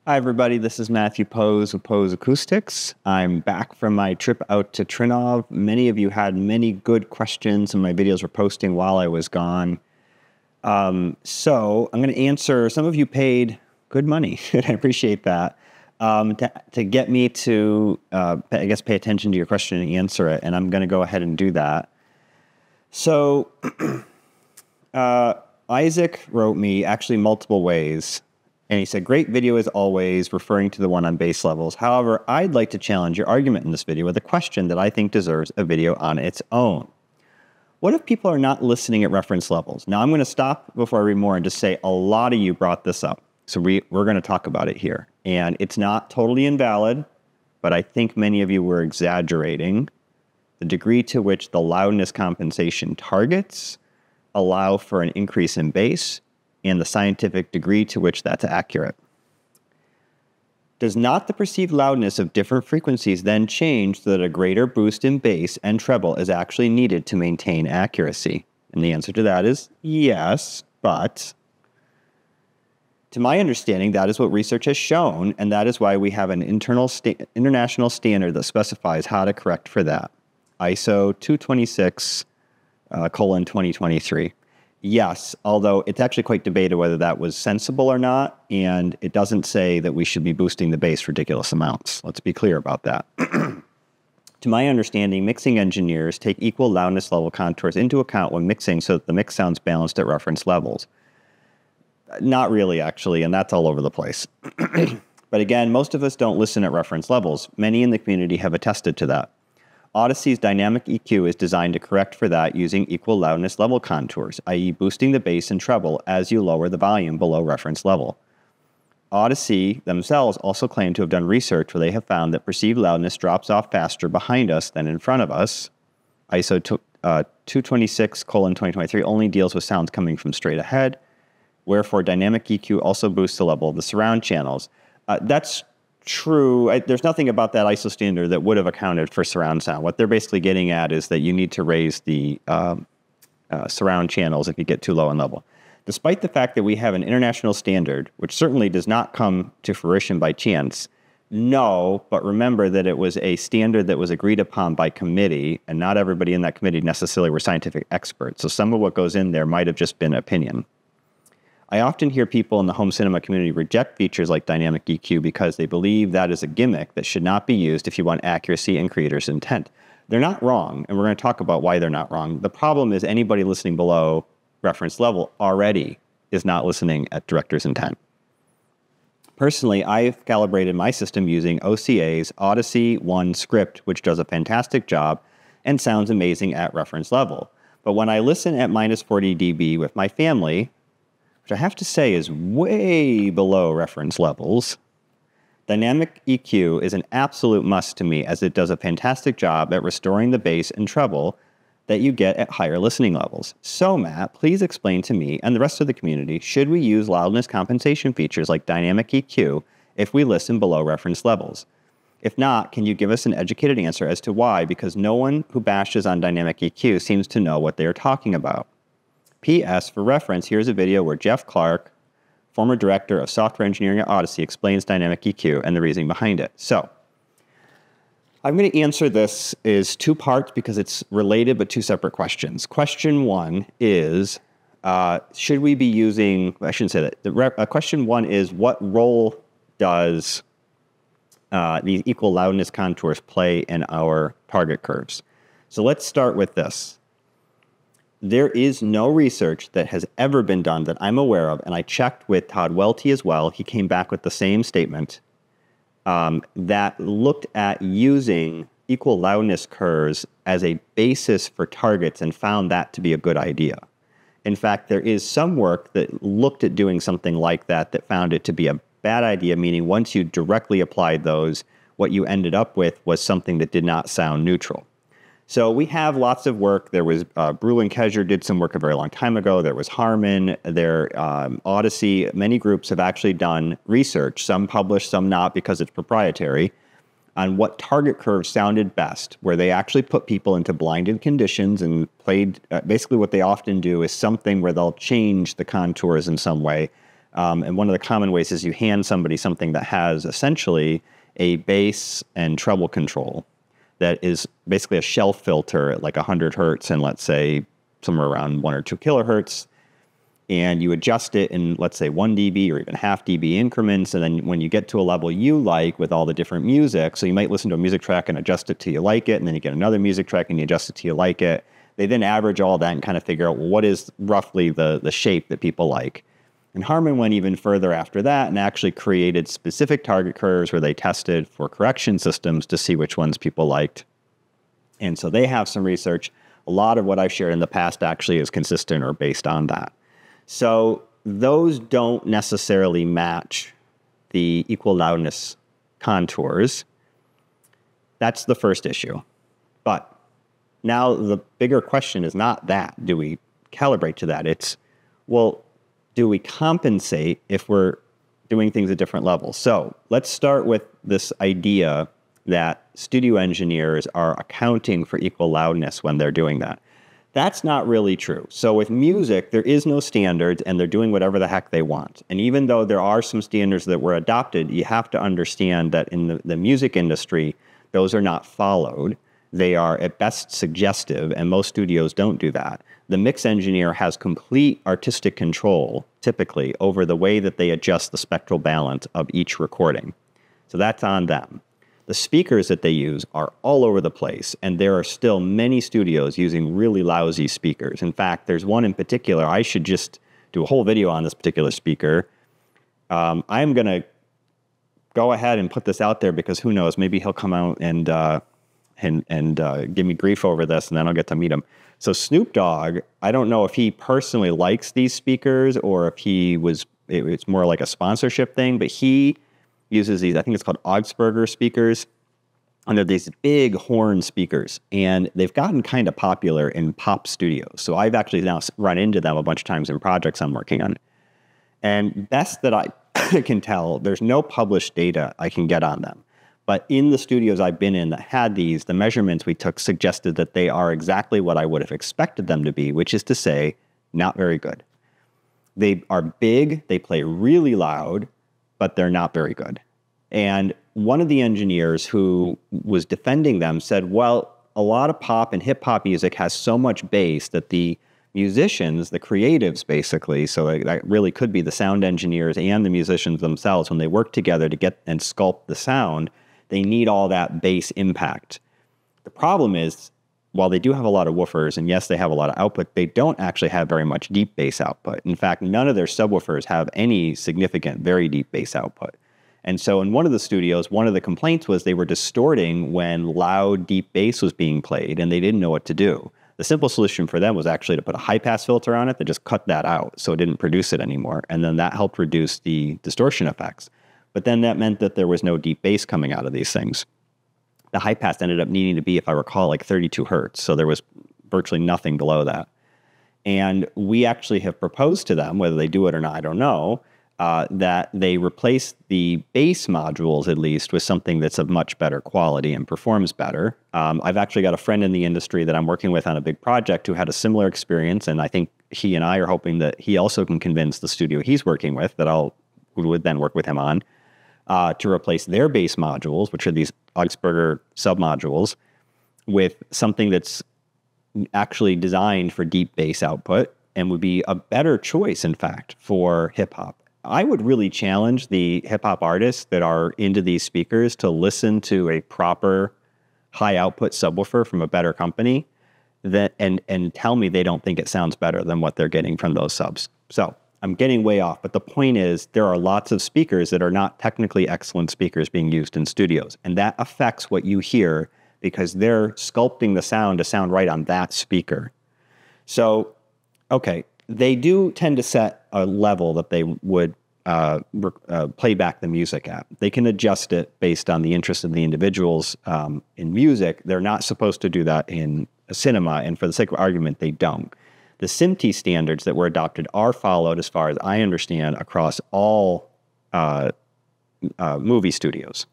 Hi, everybody. This is Matthew Poes with Poes Acoustics. I'm back from my trip out to Trinov. Many of you had many good questions, and my videos were posting while I was gone. So I'm going to answer. Some of you paid good money, and I appreciate that, to get me to, I guess, pay attention to your question and answer it, and I'm going to go ahead and do that. So Isaac wrote me actually multiple ways. And he said, great video as always, referring to the one on bass levels. However, I'd like to challenge your argument in this video with a question that I think deserves a video on its own. What if people are not listening at reference levels? Now, I'm going to stop before I read more and just say a lot of you brought this up. So we're going to talk about it here. And it's not totally invalid, but I think many of you were exaggerating the degree to which the loudness compensation targets allow for an increase in bass, and the scientific degree to which that's accurate. Does not the perceived loudness of different frequencies then change so that a greater boost in bass and treble is actually needed to maintain accuracy? And the answer to that is yes, but to my understanding, that is what research has shown, and that is why we have an international standard that specifies how to correct for that. ISO 226:2023. Yes, although it's actually quite debated whether that was sensible or not, and it doesn't say that we should be boosting the bass ridiculous amounts. Let's be clear about that. To my understanding, mixing engineers take equal loudness level contours into account when mixing so that the mix sounds balanced at reference levels. Not really, actually, and that's all over the place. But again, most of us don't listen at reference levels. Many in the community have attested to that. Audyssey's dynamic EQ is designed to correct for that using equal loudness level contours, i.e. boosting the bass and treble as you lower the volume below reference level. Audyssey themselves also claim to have done research where they have found that perceived loudness drops off faster behind us than in front of us. ISO 226:2023 only deals with sounds coming from straight ahead, wherefore dynamic EQ also boosts the level of the surround channels. That's true. There's nothing about that ISO standard that would have accounted for surround sound. What they're basically getting at is that you need to raise the surround channels if you get too low in level. Despite the fact that we have an international standard, which certainly does not come to fruition by chance, no, but remember that it was a standard that was agreed upon by committee, and not everybody in that committee necessarily were scientific experts. So some of what goes in there might have just been opinion. I often hear people in the home cinema community reject features like dynamic EQ because they believe that is a gimmick that should not be used if you want accuracy and creator's intent. They're not wrong, and we're going to talk about why they're not wrong. The problem is anybody listening below reference level already is not listening at director's intent. Personally, I've calibrated my system using OCA's AudysseyOne script, which does a fantastic job and sounds amazing at reference level. But when I listen at minus 40 dB with my family, which I have to say is way below reference levels, dynamic EQ is an absolute must to me as it does a fantastic job at restoring the bass and treble that you get at higher listening levels. So Matt, please explain to me and the rest of the community, should we use loudness compensation features like dynamic EQ if we listen below reference levels? If not, can you give us an educated answer as to why? Because no one who bashes on dynamic EQ seems to know what they are talking about. P.S. For reference, here's a video where Jeff Clark, former director of software engineering at Audyssey, explains dynamic EQ and the reasoning behind it. So, I'm going to answer this as two parts because it's related but two separate questions. Question one is, should we be using, I shouldn't say that. Question one is, what role does these equal loudness contours play in our target curves? So let's start with this. There is no research that has ever been done that I'm aware of, and I checked with Todd Welty as well. He came back with the same statement that looked at using equal loudness curves as a basis for targets and found that to be a good idea. In fact, there is some work that looked at doing something like that that found it to be a bad idea, meaning once you directly applied those, what you ended up with was something that did not sound neutral. So we have lots of work. There was Brule and Kesher did some work a very long time ago. There was Harman, Audyssey. Many groups have actually done research, some published, some not because it's proprietary, on what target curves sounded best, where they actually put people into blinded conditions and played, basically what they often do is something where they'll change the contours in some way And one of the common ways is you hand somebody something that has essentially a bass and treble control that is basically a shelf filter at like 100 hertz and let's say somewhere around 1 or 2 kilohertz. And you adjust it in, let's say, 1 dB or even half dB increments. And then when you get to a level you like with all the different music, so you might listen to a music track and adjust it till you like it, and then you get another music track and you adjust it till you like it. They then average all that and kind of figure out, well, what is roughly the shape that people like. And Harman went even further after that and actually created specific target curves where they tested for correction systems to see which ones people liked. And so they have some research. A lot of what I've shared in the past actually is consistent or based on that. So those don't necessarily match the equal loudness contours. That's the first issue. But now the bigger question is not that. Do we calibrate to that? It's, well, do we compensate if we're doing things at different levels? So let's start with this idea that studio engineers are accounting for equal loudness when they're doing that. That's not really true. So with music, there is no standards and they're doing whatever the heck they want. And even though there are some standards that were adopted, you have to understand that in the music industry, those are not followed. They are at best suggestive, and most studios don't do that. The mix engineer has complete artistic control, typically, over the way that they adjust the spectral balance of each recording. So that's on them. The speakers that they use are all over the place, and there are still many studios using really lousy speakers. In fact, there's one in particular. I should just do a whole video on this particular speaker. I'm going to go ahead and put this out there because who knows, maybe he'll come out and give me grief over this, and then I'll get to meet him. So Snoop Dogg, I don't know if he personally likes these speakers or if it's more like a sponsorship thing, but he uses these, I think it's called Augsburger speakers, and they're these big horn speakers, and they've gotten kind of popular in pop studios. So I've actually now run into them a bunch of times in projects I'm working on. And best that I can tell, there's no published data I can get on them. But in the studios I've been in that had these, the measurements we took suggested that they are exactly what I would have expected them to be, which is to say, not very good. They are big, they play really loud, but they're not very good. And one of the engineers who was defending them said, well, a lot of pop and hip hop music has so much bass that the musicians, the creatives basically, so that really could be the sound engineers and the musicians themselves, when they work together to get and sculpt the sound, they need all that bass impact. The problem is, while they do have a lot of woofers, and yes, they have a lot of output, they don't actually have very much deep bass output. In fact, none of their subwoofers have any significant, very deep bass output. And so in one of the studios, one of the complaints was they were distorting when loud, deep bass was being played, and they didn't know what to do. The simple solution for them was actually to put a high-pass filter on it that just cut that out so it didn't produce it anymore. And then that helped reduce the distortion effects. But then that meant that there was no deep bass coming out of these things. The high pass ended up needing to be, if I recall, like 32 hertz. So there was virtually nothing below that. And we actually have proposed to them, whether they do it or not, I don't know, that they replace the bass modules, at least, with something that's of much better quality and performs better. I've actually got a friend in the industry that I'm working with on a big project who had a similar experience, and I think he and I are hoping that he also can convince the studio he's working with that would then work with him on, to replace their bass modules, which are these Augsburger submodules, with something that's actually designed for deep bass output and would be a better choice, in fact, for hip-hop. I would really challenge the hip-hop artists that are into these speakers to listen to a proper high-output subwoofer from a better company and tell me they don't think it sounds better than what they're getting from those subs. So I'm getting way off, but the point is there are lots of speakers that are not technically excellent speakers being used in studios, and that affects what you hear because they're sculpting the sound to sound right on that speaker. So, okay, they do tend to set a level that they would play back the music at. They can adjust it based on the interest of the individuals in music. They're not supposed to do that in a cinema, and for the sake of argument, they don't. The SMPTE standards that were adopted are followed, as far as I understand, across all movie studios.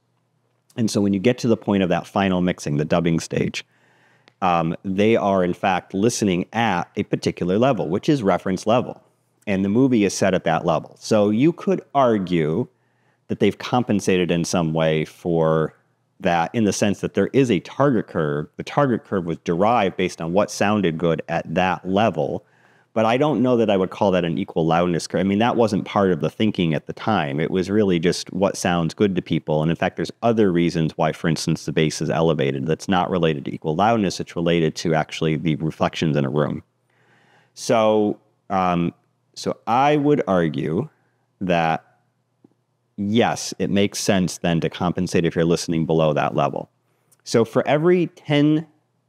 And so when you get to the point of that final mixing, the dubbing stage, they are, in fact, listening at a particular level, which is reference level. and the movie is set at that level. So you could argue that they've compensated in some way for that, in the sense that there is a target curve. The target curve was derived based on what sounded good at that level. But I don't know that I would call that an equal loudness curve. I mean, that wasn't part of the thinking at the time. It was really just what sounds good to people. And in fact, there's other reasons why, for instance, the bass is elevated. That's not related to equal loudness. It's related to actually the reflections in a room. So, so I would argue that yes, it makes sense then to compensate if you're listening below that level. So for every 10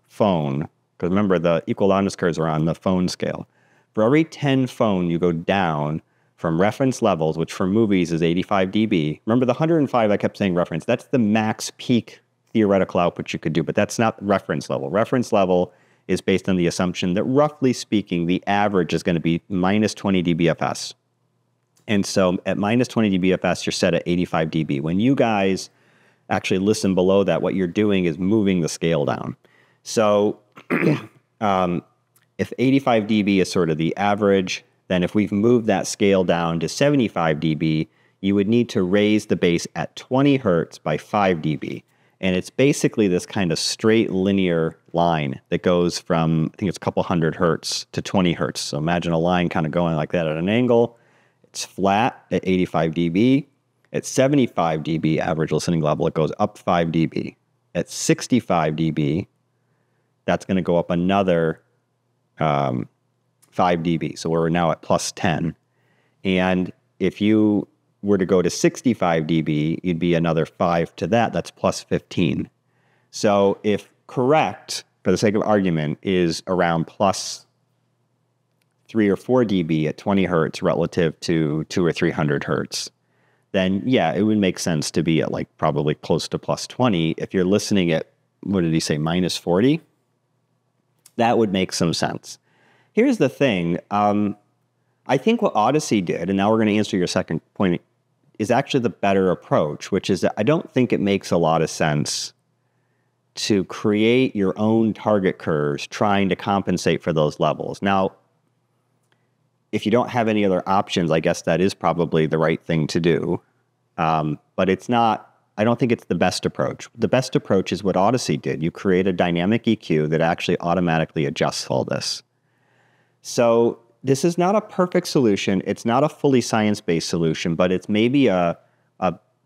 phone, because remember the equal loudness curves are on the phone scale, for every 10 phone you go down from reference levels, which for movies is 85 dB. Remember the 105 I kept saying reference, that's the max peak theoretical output you could do, but that's not reference level. Reference level is based on the assumption that roughly speaking, the average is going to be minus 20 dBFS. And so at minus 20 dBFS, you're set at 85 dB. When you guys actually listen below that, what you're doing is moving the scale down. So if 85 dB is sort of the average, then if we've moved that scale down to 75 dB, you would need to raise the bass at 20 hertz by 5 dB. And it's basically this kind of straight linear line that goes from, I think it's a couple hundred hertz to 20 hertz. So imagine a line kind of going like that at an angle. It's flat at 85 dB. At 75 dB average listening level, it goes up 5 dB. At 65 dB, that's going to go up another 5 dB. So we're now at plus 10. And if you were to go to 65 dB, you'd be another 5 to that. That's plus 15. So if correct, for the sake of argument, is around plus 3 or 4 dB at 20 hertz relative to 200 or 300 hertz, then yeah, it would make sense to be at like probably close to plus 20. If you're listening at, what did he say, minus 40? That would make some sense. Here's the thing. I think what Audyssey did, and now we're going to answer your second point, is actually the better approach, which is that I don't think it makes a lot of sense to create your own target curves trying to compensate for those levels. Now, if you don't have any other options, I guess that is probably the right thing to do. But it's not, I don't think it's the best approach. The best approach is what Audyssey did. You create a dynamic EQ that actually automatically adjusts all this. So this is not a perfect solution. It's not a fully science-based solution, but it's maybe a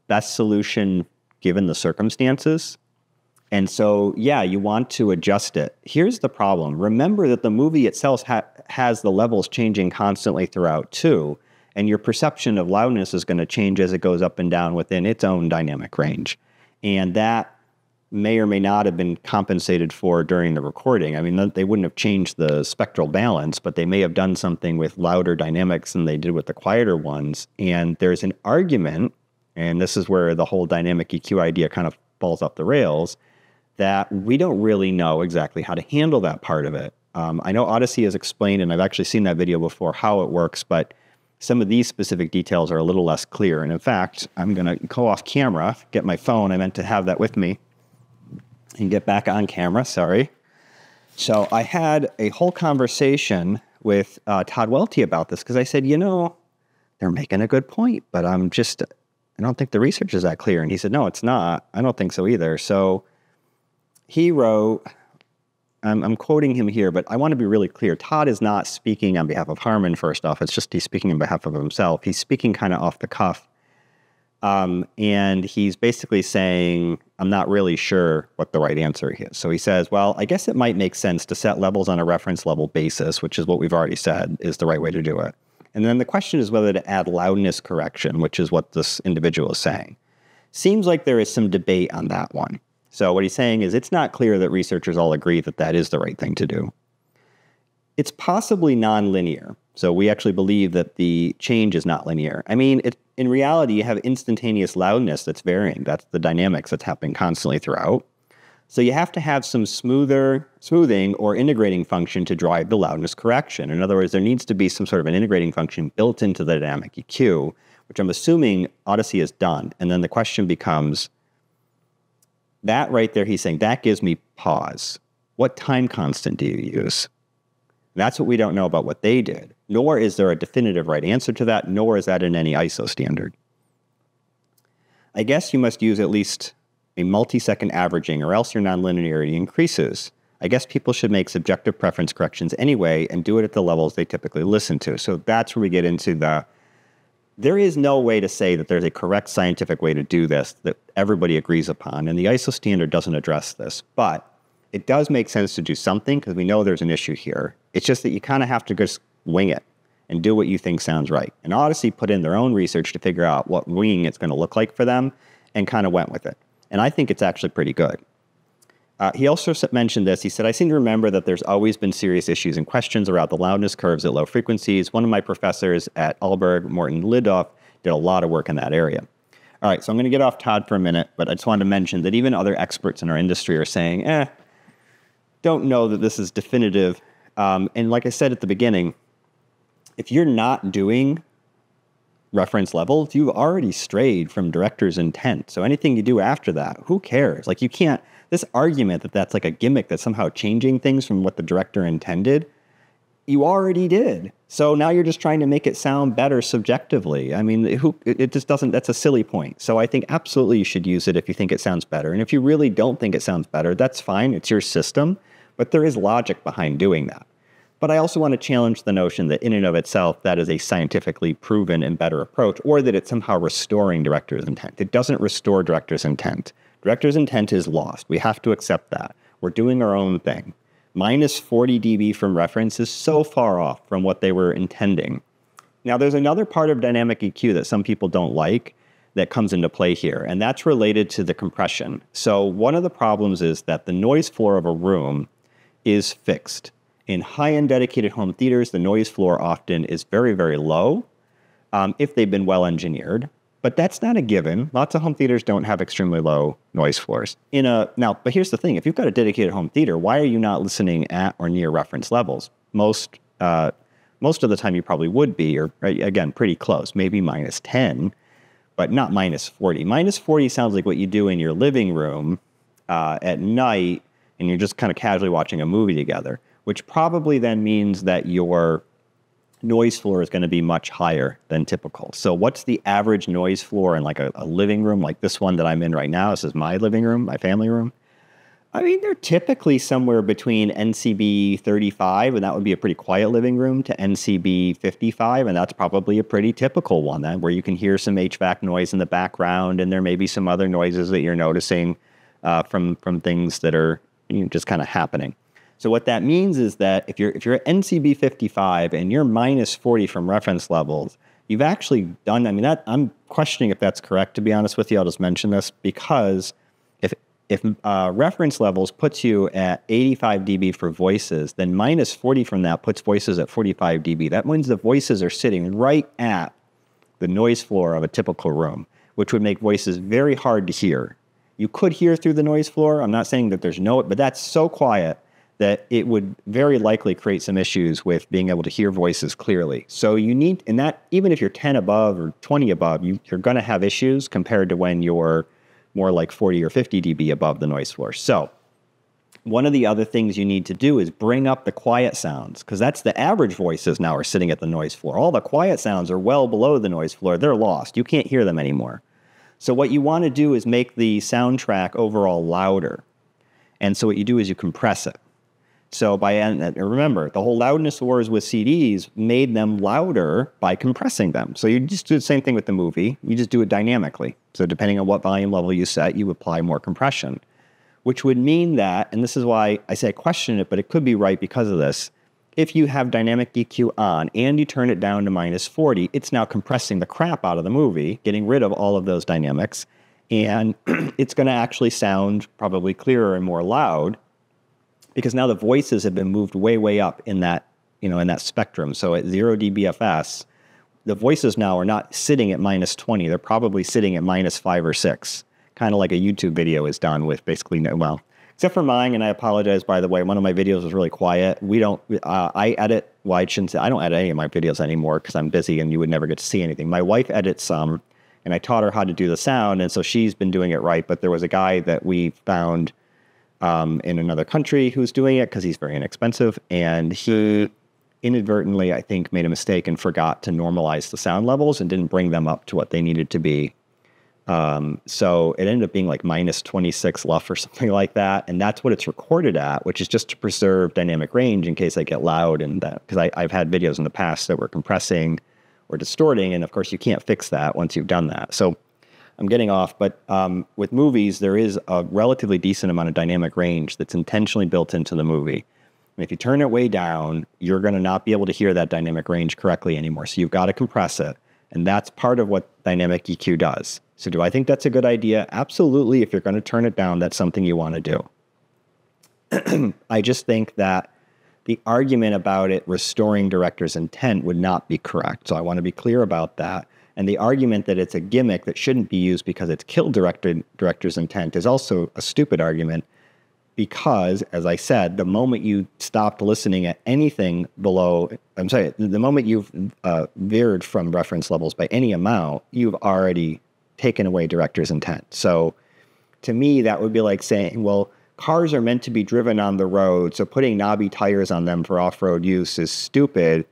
best solution given the circumstances. And so, yeah, you want to adjust it. Here's the problem. Remember that the movie itself has the levels changing constantly throughout, too. And your perception of loudness is going to change as it goes up and down within its own dynamic range. And that may or may not have been compensated for during the recording. I mean, they wouldn't have changed the spectral balance, but they may have done something with louder dynamics than they did with the quieter ones. And there's an argument, and this is where the whole dynamic EQ idea kind of falls off the rails, that we don't really know exactly how to handle that part of it. I know Audyssey has explained, and I've actually seen that video before, how it works, but some of these specific details are a little less clear. And in fact, I'm going to go off camera, get my phone. I meant to have that with me, and get back on camera, sorry. So I had a whole conversation with Todd Welty about this, because I said, you know, they're making a good point, but I don't think the research is that clear. And he said, no, it's not. I don't think so either. So he wrote, I'm quoting him here, but I want to be really clear. Todd is not speaking on behalf of Harman, first off. It's just he's speaking on behalf of himself. He's speaking kind of off the cuff. And he's basically saying, I'm not really sure what the right answer is. So he says, well, I guess it might make sense to set levels on a reference level basis, which is what we've already said is the right way to do it. And then the question is whether to add loudness correction, which is what this individual is saying. Seems like there is some debate on that one. So what he's saying is it's not clear that researchers all agree that that is the right thing to do. It's possibly nonlinear. So we actually believe that the change is not linear. I mean, in reality, you have instantaneous loudness that's varying. That's the dynamics that's happening constantly throughout. So you have to have some smoothing or integrating function to drive the loudness correction. In other words, there needs to be some sort of an integrating function built into the dynamic EQ, which I'm assuming Audyssey has done. And then the question becomes, that right there, he's saying, that gives me pause. What time constant do you use? That's what we don't know about what they did. nor is there a definitive right answer to that, nor is that in any ISO standard. I guess you must use at least a multi-second averaging or else your nonlinearity increases. I guess people should make subjective preference corrections anyway and do it at the levels they typically listen to. So that's where we get into there is no way to say that there's a correct scientific way to do this that everybody agrees upon, and the ISO standard doesn't address this. But it does make sense to do something because we know there's an issue here. It's just that you kind of have to just wing it and do what you think sounds right. And Audyssey put in their own research to figure out what winging it's going to look like for them and kind of went with it. And I think it's actually pretty good. He also mentioned this. He said, I seem to remember that there's always been serious issues and questions around the loudness curves at low frequencies. One of my professors at Aalborg, Morten Lidhoff, did a lot of work in that area. All right, so I'm going to get off Todd for a minute, but I just wanted to mention that even other experts in our industry are saying, don't know that this is definitive. And like I said at the beginning, if you're not doing reference levels, you've already strayed from director's intent. So anything you do after that, who cares? Like, you can't, this argument that that's like a gimmick that's somehow changing things from what the director intended, you already did. So now you're just trying to make it sound better subjectively. I mean, it just doesn't, that's a silly point. So I think absolutely you should use it if you think it sounds better. And if you really don't think it sounds better, that's fine. It's your system. But there is logic behind doing that. But I also want to challenge the notion that in and of itself, that is a scientifically proven and better approach, or that it's somehow restoring director's intent. It doesn't restore director's intent. Director's intent is lost. We have to accept that. We're doing our own thing. Minus 40 dB from reference is so far off from what they were intending. Now, there's another part of dynamic EQ that some people don't like that comes into play here, and that's related to the compression. So one of the problems is that the noise floor of a room is fixed. In high-end dedicated home theaters, the noise floor often is very, very low if they've been well engineered. But that's not a given. Lots of home theaters don't have extremely low noise floors. But here's the thing. If you've got a dedicated home theater, why are you not listening at or near reference levels? Most of the time you probably would be, or again, pretty close, maybe minus 10, but not minus 40. Minus 40 sounds like what you do in your living room at night, and you're just kind of casually watching a movie together, which probably then means that your noise floor is going to be much higher than typical. So what's the average noise floor in like a living room like this one that I'm in right now? This is my living room, my family room. I mean, they're typically somewhere between NCB 35, and that would be a pretty quiet living room, to NCB 55, and that's probably a pretty typical one then, where you can hear some HVAC noise in the background, and there may be some other noises that you're noticing from things that are just kind of happening. So what that means is that if you're at NCB 55 and you're minus 40 from reference levels, you've actually done, I'm questioning if that's correct, to be honest with you. I'll just mention this because if reference levels puts you at 85 dB for voices, then minus 40 from that puts voices at 45 dB. That means the voices are sitting right at the noise floor of a typical room, which would make voices very hard to hear. You could hear through the noise floor. I'm not saying that but that's so quiet that it would very likely create some issues with being able to hear voices clearly. So you need, and that even if you're 10 above or 20 above, you're going to have issues compared to when you're more like 40 or 50 dB above the noise floor. So one of the other things you need to do is bring up the quiet sounds, because that's the average voices now are sitting at the noise floor. All the quiet sounds are well below the noise floor. They're lost. You can't hear them anymore. So what you want to do is make the soundtrack overall louder. And so what you do is you compress it. So remember, the whole loudness wars with CDs made them louder by compressing them. So you just do the same thing with the movie. You just do it dynamically. So depending on what volume level you set, you apply more compression, which would mean that, and this is why I say I question it, but it could be right because of this. If you have dynamic EQ on and you turn it down to minus 40, it's now compressing the crap out of the movie, getting rid of all of those dynamics. And it's going to actually sound probably clearer and more loud, because now the voices have been moved way, way up in that, in that spectrum. So at 0 dBFS, the voices now are not sitting at minus 20. They're probably sitting at minus 5 or 6, kind of like a YouTube video is done with basically except for mine, and I apologize, by the way, one of my videos was really quiet. I edit, I don't edit any of my videos anymore because I'm busy and you would never get to see anything. My wife edits some, and I taught her how to do the sound, and so she's been doing it right, but there was a guy that we found in another country who's doing it because he's very inexpensive, and he inadvertently, I think, made a mistake and forgot to normalize the sound levels and didn't bring them up to what they needed to be. So it ended up being like minus 26 LUF or something like that. And that's what it's recorded at, which is just to preserve dynamic range in case I get loud. And that, because I've had videos in the past that were compressing or distorting. And of course you can't fix that once you've done that. So I'm getting off, but with movies, there is a relatively decent amount of dynamic range that's intentionally built into the movie. And if you turn it way down, you're going to not be able to hear that dynamic range correctly anymore. So you've got to compress it. And that's part of what dynamic EQ does. So do I think that's a good idea? Absolutely. If you're going to turn it down, that's something you want to do. I just think that the argument about it restoring director's intent would not be correct. So I want to be clear about that. And the argument that it's a gimmick that shouldn't be used because it's killed director's intent is also a stupid argument because, as I said, the moment you stopped listening at anything below, the moment you've veered from reference levels by any amount, you've already taken away director's intent. So to me, that would be like saying, well, cars are meant to be driven on the road, so putting knobby tires on them for off-road use is stupid.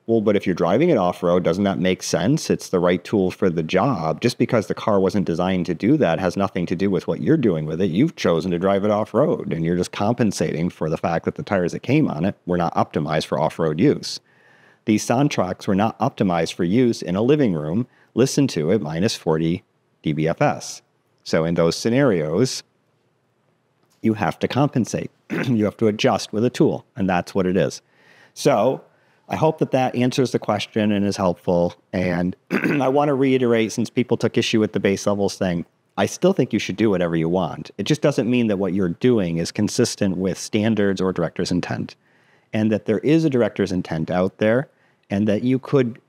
Well, but if you're driving it off-road, doesn't that make sense? It's the right tool for the job. Just because the car wasn't designed to do that has nothing to do with what you're doing with it. You've chosen to drive it off-road, and you're just compensating for the fact that the tires that came on it were not optimized for off-road use. These soundtracks were not optimized for use in a living room, listened to at minus 40 dBFS. So in those scenarios, you have to compensate. You have to adjust with a tool, and that's what it is. So I hope that that answers the question and is helpful. And I want to reiterate, since people took issue with the base levels thing, I still think you should do whatever you want. It just doesn't mean that what you're doing is consistent with standards or director's intent, and that there is a director's intent out there, and that you could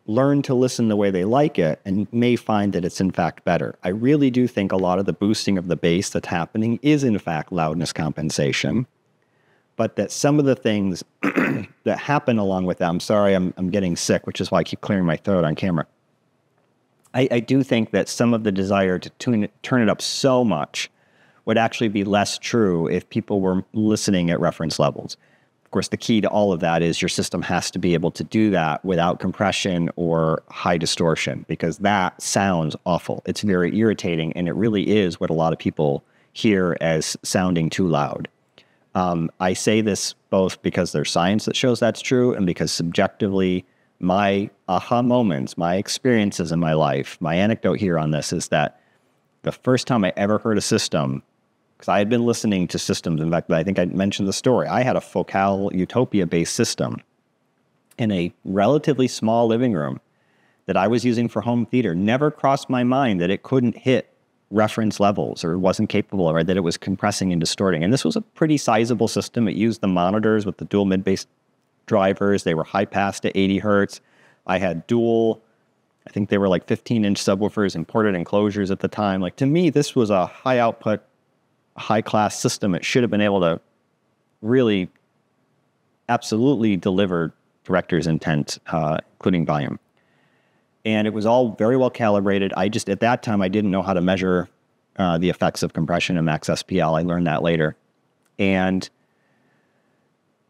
learn to listen the way they like it and may find that it's in fact better. I really do think a lot of the boosting of the bass that's happening is in fact loudness compensation, but that some of the things that happen along with that, I'm sorry, I'm getting sick, which is why I keep clearing my throat on camera. I do think that some of the desire to turn it up so much would actually be less true if people were listening at reference levels. Of course, the key to all of that is your system has to be able to do that without compression or high distortion, because that sounds awful. It's very irritating, and it really is what a lot of people hear as sounding too loud. I say this both because there's science that shows that's true, and because subjectively, my aha moments, my experiences in my life, my anecdote here on this is that the first time I ever heard a system, because I had been listening to systems, in fact, I think I mentioned the story. I had a Focal Utopia-based system in a relatively small living room that I was using for home theater. Never crossed my mind that it couldn't hit reference levels or wasn't capable, or that it was compressing and distorting. And this was a pretty sizable system. It used the monitors with the dual mid-bass drivers. They were high-pass to 80 hertz. I had dual, I think they were like 15-inch subwoofers and ported enclosures at the time. Like, to me, this was a high-output, high-class system. It should have been able to really absolutely deliver director's intent, including volume. And it was all very well calibrated. I just, at that time, I didn't know how to measure the effects of compression and max SPL. I learned that later. And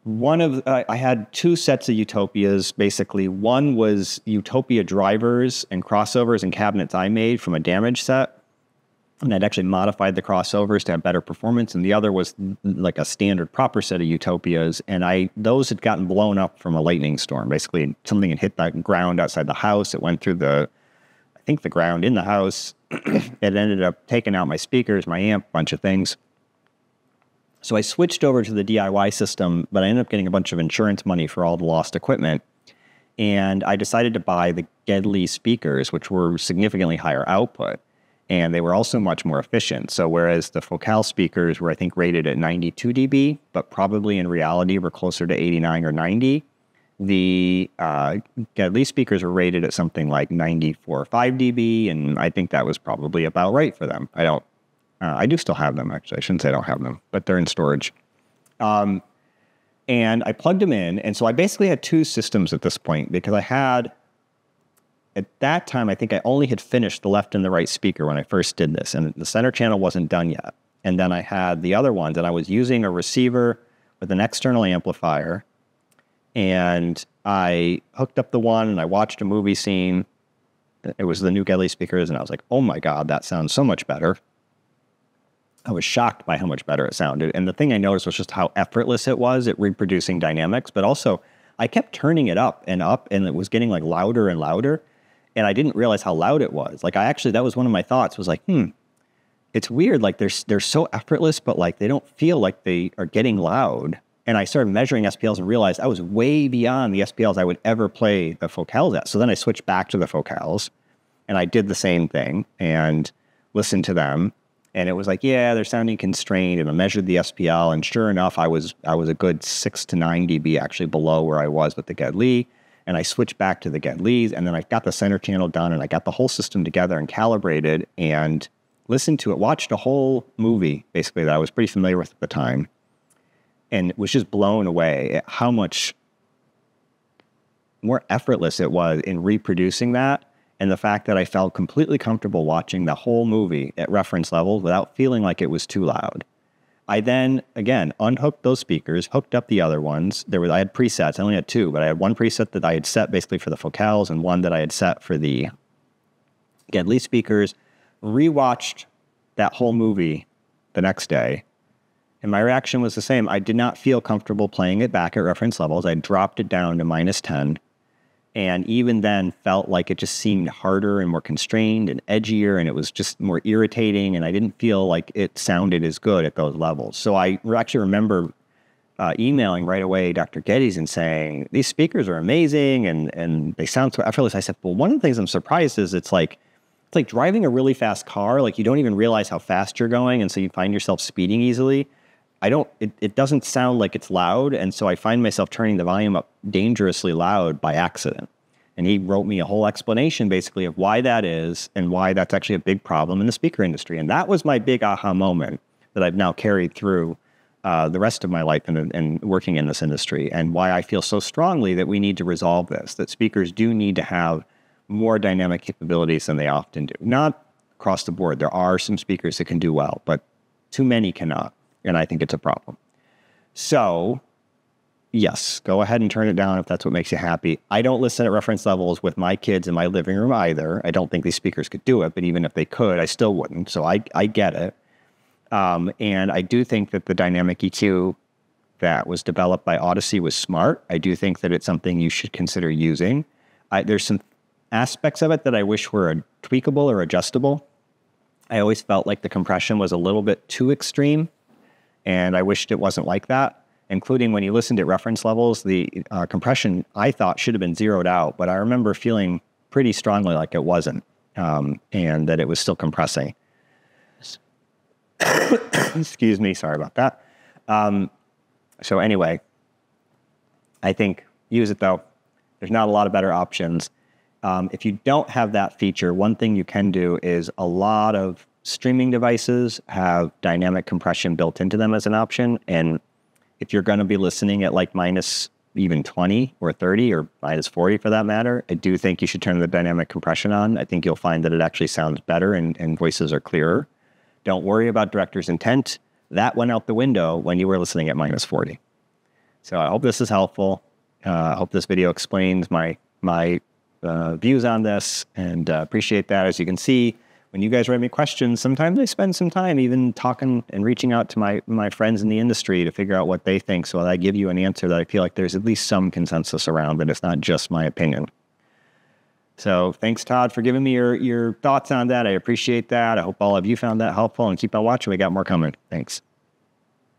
I had two sets of Utopias, basically. One was Utopia drivers and crossovers and cabinets I made from a damaged set. And I'd actually modified the crossovers to have better performance. And the other was like a standard proper set of Utopias. And those had gotten blown up from a lightning storm. Basically, something had hit the ground outside the house. It went through the ground in the house. It ended up taking out my speakers, my amp, a bunch of things. So I switched over to the DIY system, but I ended up getting a bunch of insurance money for all the lost equipment. And I decided to buy the Gedley speakers, which were significantly higher output. And they were also much more efficient. So whereas the Focal speakers were, I think, rated at 92 dB, but probably in reality were closer to 89 or 90, the Gedley speakers were rated at something like 94 or 5 dB, and I think that was probably about right for them. I do still have them, actually. I shouldn't say I don't have them, but they're in storage. And I plugged them in, and so I basically had two systems at this point, because I had, at that time, I think I only had finished the left and the right speaker when I first did this, and the center channel wasn't done yet. And then I had the other ones, and I was using a receiver with an external amplifier, And I hooked up the one and I watched a movie scene. It was the new Gedley speakers, and I was like, oh my God, that sounds so much better. I was shocked by how much better it sounded. And the thing I noticed was just how effortless it was at reproducing dynamics, but also I kept turning it up, and it was getting like louder and louder. And I didn't realize how loud it was. Like that was one of my thoughts, was like, it's weird. Like they're so effortless, but like they don't feel like they are getting loud. And I started measuring SPLs and realized I was way beyond the SPLs I would ever play the focales at. So then I switched back to the focales, and I did the same thing and listened to them. And it was like, yeah, they're sounding constrained. And I measured the SPL, and sure enough, I was a good 6 to 9 dB actually below where I was with the Gedley. And I switched back to the Gedleys, and then I got the center channel done, and I got the whole system together and calibrated and listened to it, watched a whole movie basically that I was pretty familiar with at the time, and was just blown away at how much more effortless it was in reproducing that, and the fact that I felt completely comfortable watching the whole movie at reference levels without feeling like it was too loud. I then, again, unhooked those speakers, hooked up the other ones. I had presets. I only had 2, but I had one preset that I had set basically for the focales and one that I had set for the Gedley speakers. Rewatched that whole movie the next day, and my reaction was the same. I did not feel comfortable playing it back at reference levels. I dropped it down to -10, and even then felt like it just seemed harder and more constrained and edgier, and it was just more irritating, and I didn't feel like it sounded as good at those levels. So I actually remember emailing right away Dr. Geddes and saying, these speakers are amazing, and they sound so effortless. I said, well, one of the things I'm surprised is it's like driving a really fast car. Like, you don't even realize how fast you're going, and so you find yourself speeding easily. It doesn't sound like it's loud, and so I find myself turning the volume up dangerously loud by accident. And he wrote me a whole explanation basically of why that is and why that's actually a big problem in the speaker industry. And that was my big aha moment that I've now carried through the rest of my life and working in this industry, and why I feel so strongly that we need to resolve this, that speakers do need to have more dynamic capabilities than they often do. Not across the board. There are some speakers that can do well, but too many cannot. And I think it's a problem. So, yes, go ahead and turn it down if that's what makes you happy. I don't listen at reference levels with my kids in my living room either. I don't think these speakers could do it, but even if they could, I still wouldn't. So I get it. And I do think that the dynamic EQ that was developed by Audyssey was smart. I do think that it's something you should consider using. There's some aspects of it that I wish were tweakable or adjustable. I always felt like the compression was a little bit too extreme, and I wished it wasn't like that, including when you listened at reference levels. The compression, I thought, should have been zeroed out, but I remember feeling pretty strongly like it wasn't, and that it was still compressing. Excuse me, sorry about that. So anyway, I think use it though. There's not a lot of better options. If you don't have that feature, one thing you can do is a lot of streaming devices have dynamic compression built into them as an option. And if you're going to be listening at like minus even 20 or 30 or minus 40 for that matter, I do think you should turn the dynamic compression on. I think you'll find that it actually sounds better and voices are clearer. Don't worry about director's intent. That went out the window when you were listening at minus 40. So I hope this is helpful. I hope this video explains my views on this, and appreciate that. As you can see, when you guys write me questions, sometimes I spend some time even talking and reaching out to my friends in the industry to figure out what they think, so that I give you an answer that I feel like there's at least some consensus around, that it's not just my opinion. So thanks, Todd, for giving me your thoughts on that. I appreciate that. I hope all of you found that helpful, and keep on watching. We got more coming. Thanks.